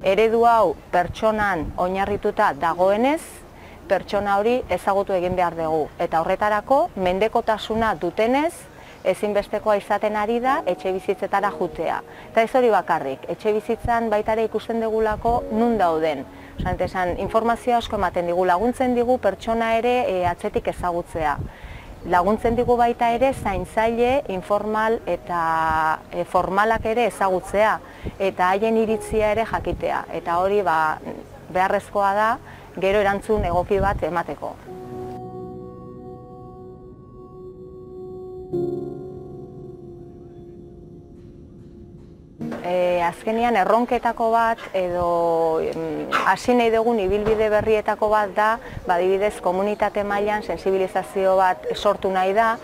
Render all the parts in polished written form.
Eredu hau pertsonan oinarrituta dagoenez, pertsona hori ezagutu egin behar dugu. Eta horretarako, mendekotasuna dutenez, ezinbestekoa izaten ari da etxe bizitzetara jutea. Eta ez hori bakarrik, etxe bizitzan baita ere ikusten dugulako nun dauden. Informazio asko ematen digu, laguntzen digu pertsona ere atzetik ezagutzea. Laguntzen digu baita ere zaintzaile, informal eta formalak ere ezagutzea eta haien iritzia ere jakitea. Eta hori beharrezkoa da gero erantzun egoki bat emateko. Azkenean erronketako bat edo hasi nahi dugun ibilbide berrietako bat da, adibidez komunitate mailan sentsibilizazio bat sortu nahi da,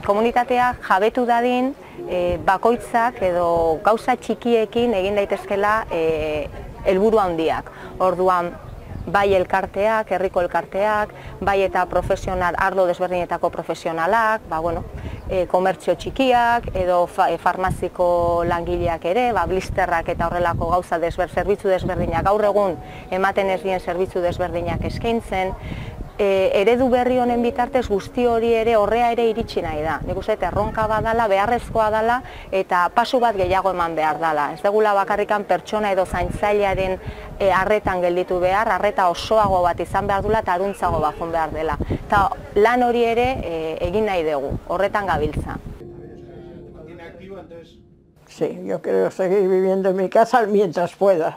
komunitateak jabetu dadin bakoitzak edo gauza txikiekin egin daitezkela helburu handiak. Orduan, bai elkarteak, herriko elkarteak, bai eta profesional, arlo desberdinetako profesionalak, komertzio txikiak edo farmaziko langileak ere, blisterrak eta horrelako gauza zerbitzu desberdinak, gaur egun ematen ez dien zerbitzu desberdinak eskaintzen, eredu berri honen bitartez guzti hori ere horrea ere iritsi nahi da. Nik uste erronka badala, beharrezkoa dela eta pasu bat gehiago eman behar dela. Ez dugula bakarrikan pertsona edo zaintzailearen arretan gelditu behar, arreta osoago bat izan behar dula eta aruntzago bajun behar dela. Eta lan hori ere egin nahi dugu, horretan gabiltza. Sí, yo quiero seguir viviendo en mi casa mientras pueda.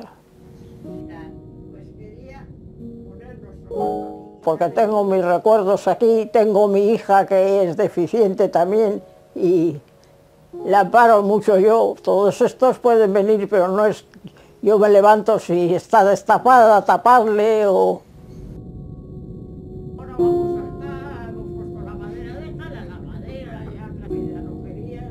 Porque tengo mis recuerdos aquí, tengo mi hija que es deficiente también y la amparo mucho yo. Todos estos pueden venir, pero no es... Yo me levanto si está destapada, taparle o... Ahora vamos a estar, hemos puesto la madera, déjala la madera, ya la vida no quería.